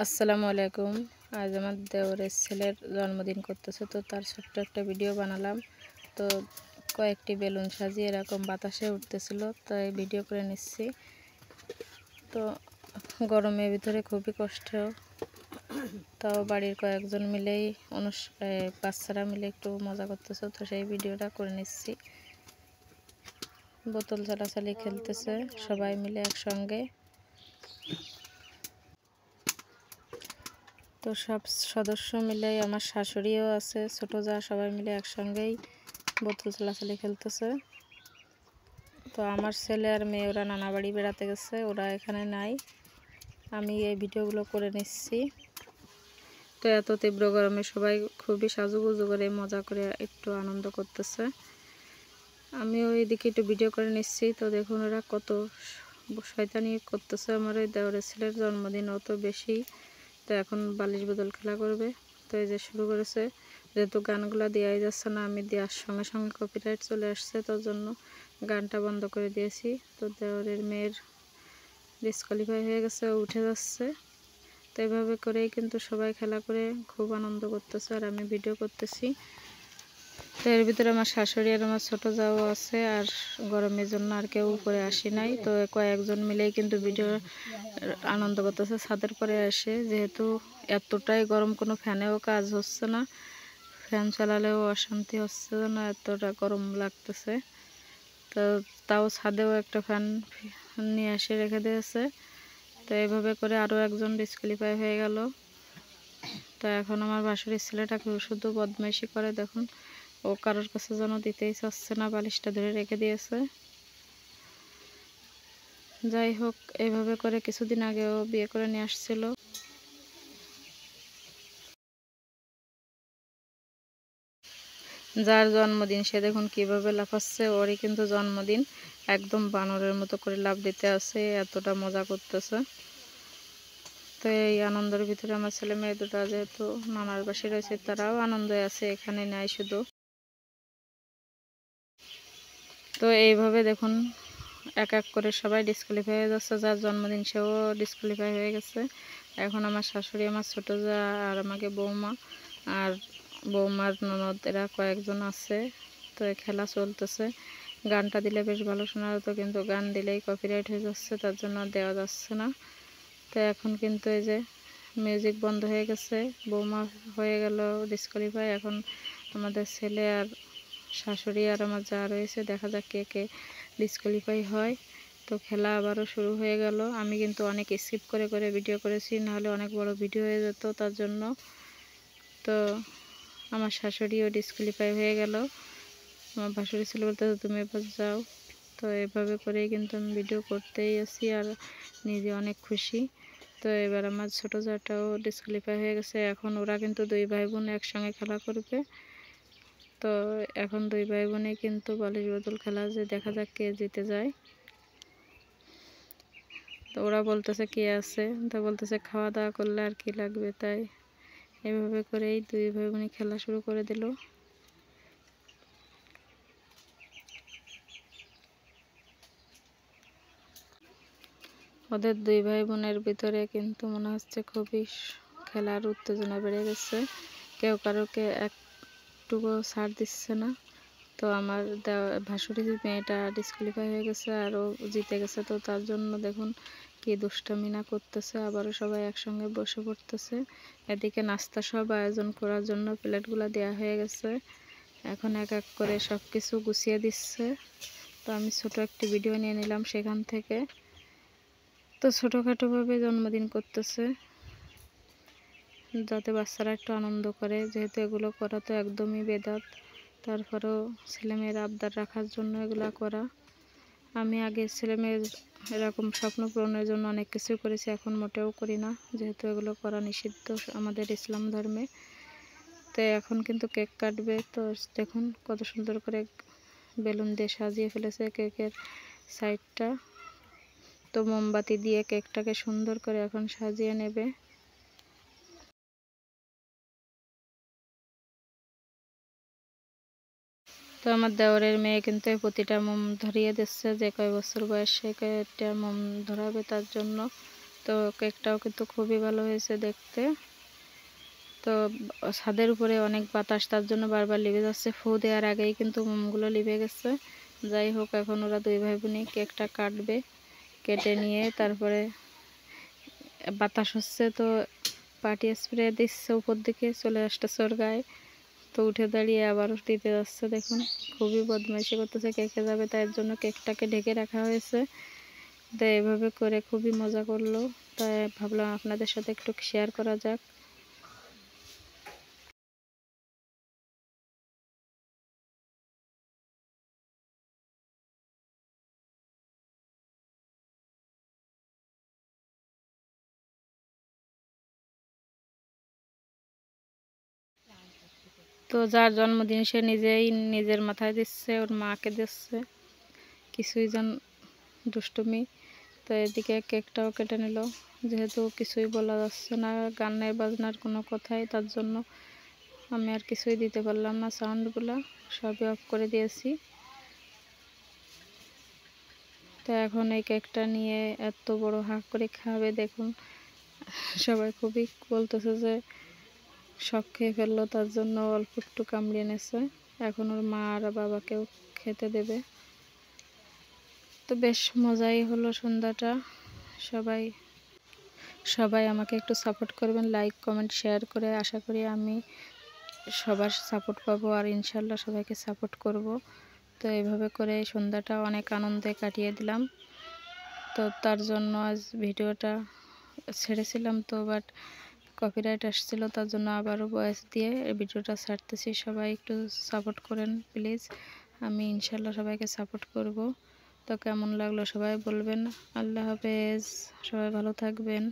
আসসালামু আলাইকুম। আজ আমার দেওরের ছেলের জন্মদিন করতেছে, তো তার ছোট্ট একটা ভিডিও বানালাম। তো কয়েকটি বেলুন সাজিয়ে এরকম বাতাসে উঠতেছিল, তাই ভিডিও করে নিচ্ছি। তো গরমের ভিতরে খুবই কষ্ট, তাও বাড়ির কয়েকজন মিলেই বাচ্চারা মিলে একটু মজা করতেছে, তো সেই ভিডিওটা করে নিচ্ছি। বোতল চালাচালি খেলতেছে সবাই মিলে একসঙ্গে। তো সব সদস্য মিলে, আমার শাশুড়িও আছে, ছোটো যা, সবাই মিলে একসঙ্গেই বোতল চালাচালি খেলতেছে। তো আমার ছেলে আর মেয়ে ওরা নানা বাড়ি বেড়াতে গেছে, ওরা এখানে নাই। আমি এই ভিডিওগুলো করে নিচ্ছি। তো এত তীব্র গরমে সবাই খুবই সাজুগুজু করে মজা করে একটু আনন্দ করতেছে। আমিও এইদিকে একটু ভিডিও করে নিচ্ছি। তো দেখুন ওরা কত শয়তানি করতেছে। আমার ওই দেওরের ছেলের জন্মদিন অত বেশি, তো এখন বালিশ বদল খেলা করবে। তো এই যে শুরু করেছে, যেহেতু গানগুলো দেওয়াই যাচ্ছে না, আমি দেওয়ার সঙ্গে সঙ্গে কপিরাইট চলে আসছে, তোর জন্য গানটা বন্ধ করে দিয়েছি। তো দেওরের মেয়ের ডিসকোয়ালিফাই হয়ে গেছে, ও উঠে যাচ্ছে। তো এভাবে করেই কিন্তু সবাই খেলা করে খুব আনন্দ করতেছে, আর আমি ভিডিও করতেছি। তো এর ভিতরে আমার শাশুড়ি আর আমার ছোটো যাও আছে, আর গরমের জন্য আর কেউ উপরে আসি নাই। তো কয়েকজন মিলেই কিন্তু ভিডিও আনন্দ করতেছে ছাদের পরে এসে, যেহেতু এতটাই গরম, কোনো ফ্যানেও কাজ হচ্ছে না, ফ্যান চালালেও অশান্তি হচ্ছে না, এতটা গরম লাগতেছে। তো তাও ছাদেও একটা ফ্যান নিয়ে এসে রেখে দিয়েছে। তো এইভাবে করে আরও একজন ডিসকোয়ালিফাই হয়ে গেল। তো এখন আমার বাসুরের ছেলেটাকে শুধু বদমাইশি করে, দেখুন ও কারোর কাছে যেন দিতেই চাচ্ছে না, বালিশটা ধরে রেখে দিয়েছে। যাই হোক, এইভাবে করে কিছুদিন আগেও বিয়ে করে নিয়ে আসছিল। যার জন্মদিন সে দেখুন কিভাবে লাফাচ্ছে, ওরই কিন্তু জন্মদিন, একদম বানরের মতো করে লাফ দিতে আছে, এতটা মজা করতেছে। তো এই আনন্দের ভিতরে আমার ছেলে মেয়ে দুটা যেহেতু নানার বাসে রয়েছে, তারাও আনন্দে আছে, এখানে নাই শুধু। তো এইভাবে দেখুন এক এক করে সবাই ডিসকোয়ালিফাই হয়ে যাচ্ছে। যার জন্মদিন সেও ডিসকোয়ালিফাই হয়ে গেছে। এখন আমার শাশুড়ি, আমার ছোটো যা, আর আমাকে বৌমা আর বৌমার ননদ, এরা কয়েকজন আছে। তো খেলা চলতেছে। গানটা দিলে বেশ ভালো শোনা হতো, কিন্তু গান দিলেই কপিরাইট হয়ে যাচ্ছে, তার জন্য দেওয়া যাচ্ছে না। তো এখন কিন্তু এই যে মিউজিক বন্ধ হয়ে গেছে, বৌমা হয়ে গেল ডিসকোয়ালিফাই। এখন আমাদের ছেলে আর শাশুড়ি আর আমার যা রয়েছে, দেখা যাক কে কে ডিসকোয়ালিফাই হয়। তো খেলা আবারও শুরু হয়ে গেল। আমি কিন্তু অনেক স্কিপ করে করে ভিডিও করেছি, নাহলে অনেক বড় ভিডিও হয়ে যেত, তার জন্য। তো আমার শাশুড়িও ডিসকোয়ালিফাই হয়ে গেল। আমার ভাসুরি ছিল বলতে, তুমি এবার যাও। তো এভাবে করেই কিন্তু আমি ভিডিও করতেই আছি, আর নিজে অনেক খুশি। তো এবার আমার ছোটো জাটাও ডিসকোয়ালিফাই হয়ে গেছে। এখন ওরা কিন্তু দুই ভাই বোন একসঙ্গে খেলা করবে। তো এখন দুই ভাই বোনে কিন্তু বালিশ বদল খেলা, যে দেখা যাক কে জিতে যায়। তো ওরা বলতেছে কে আছে, তো বলতেছে খাওয়া দাওয়া করলে আর কি লাগবে, তাই এভাবে করেই দুই ভাই বোনে খেলা শুরু করে দিল। ওদের দুই ভাই বোনের ভিতরে কিন্তু মনে হচ্ছে খুবই খেলার উত্তেজনা বেড়ে গেছে, কেউ কারোকে একটুকু ছাড় দিচ্ছে না। তো আমার ভাসুরি মেয়েটা ডিসকোয়ালিফাই হয়ে গেছে, আর ও জিতে গেছে। তো তার জন্য দেখুন কি দুষ্টামি না করতেছে, আবারও সবাই একসঙ্গে বসে পড়তেছে। এদিকে নাস্তা সব আয়োজন করার জন্য প্লেটগুলো দেওয়া হয়ে গেছে, এখন এক এক করে সব কিছু গুছিয়ে দিচ্ছে। তো আমি ছোট একটি ভিডিও নিয়ে নিলাম সেখান থেকে। তো ছোটোখাটোভাবে জন্মদিন করতেছে, যাতে বাচ্চারা একটু আনন্দ করে, যেহেতু এগুলো করা তো একদমই বেদাত। তারপরেও ছেলেমেয়ের আবদার রাখার জন্য এগুলো করা। আমি আগে ছেলেমেয়ের এরকম স্বপ্ন পূরণের জন্য অনেক কিছু করেছি, এখন মোটেও করি না, যেহেতু এগুলো করা নিষিদ্ধ আমাদের ইসলাম ধর্মে। তো এখন কিন্তু কেক কাটবে। তো দেখুন কত সুন্দর করে বেলুন দিয়ে সাজিয়ে ফেলেছে কেকের সাইডটা। তো মোমবাতি দিয়ে কেকটাকে সুন্দর করে এখন সাজিয়ে নেবে। তো আমার দেওরের মেয়ে কিন্তু প্রতিটা মোম ধরিয়ে দিচ্ছে, যে কয় বছর বয়স সে কয়টা মোম ধরাবে, তার জন্য তো কেকটাও কিন্তু খুবই ভালো হয়েছে দেখতে। তো ছাদের উপরে অনেক বাতাস, তার জন্য বারবার লিভে যাচ্ছে। ফু দেওয়ার আগেই কিন্তু মোমগুলো লিভে গেছে। যাই হোক, এখন ওরা দুই ভাই বোনই কেকটা কাটবে। কেটে নিয়ে তারপরে বাতাস হচ্ছে, তো পার্টি স্প্রে দিচ্ছে উপর দিকে, চলে আসতেছে ওর গায়ে। তো উঠে দাঁড়িয়ে আবারও দিতে যাচ্ছে। দেখুন খুবই বদমাইশি করতেছে, কেকে যাবে তাই জন্য কেকটাকে ঢেকে রাখা হয়েছে। তো এভাবে করে খুবই মজা করলো, তাই ভাবলাম আপনাদের সাথে একটু শেয়ার করা যাক। তো যার জন্মদিন সে নিজেই নিজের মাথায় দিচ্ছে, ওর মাকে দিচ্ছে, কিছুই যেন দুষ্টুমি। তো এদিকে কেকটাও কেটে নিল, যেহেতু কিছুই বলা যাচ্ছে না, গানের বাজনার কোনো কথাই, তার জন্য আমি আর কিছুই দিতে পারলাম না, সাউন্ডগুলো সবই অফ করে দিয়েছি। তো এখন এই কেকটা নিয়ে এত বড় হাঁক করে খাবে, দেখুন সবাই খুবই বলতেছে যে সব খেয়ে ফেললো, তার জন্য অল্প একটু কামড়িয়ে এনেছে। এখন ওর মা আর বাবাকেও খেতে দেবে। তো বেশ মজাই হলো সন্ধ্যাটা। সবাই সবাই আমাকে একটু সাপোর্ট করবেন, লাইক কমেন্ট শেয়ার করে। আশা করি আমি সবার সাপোর্ট পাবো আর ইনশাল্লাহ সবাইকে সাপোর্ট করব। তো এইভাবে করে সন্ধ্যাটা অনেক আনন্দে কাটিয়ে দিলাম। তো তার জন্য আজ ভিডিওটা ছেড়েছিলাম, তো বাট কপিরাইট আসছিল, তার জন্য আবারও ভয়েস দিয়ে এই ভিডিওটা ছাড়তেছি। সবাই একটু সাপোর্ট করেন প্লিজ, আমি ইনশাল্লাহ সবাইকে সাপোর্ট করব। তো কেমন লাগলো সবাই বলবেন। আল্লাহ হাফেজ, সবাই ভালো থাকবেন।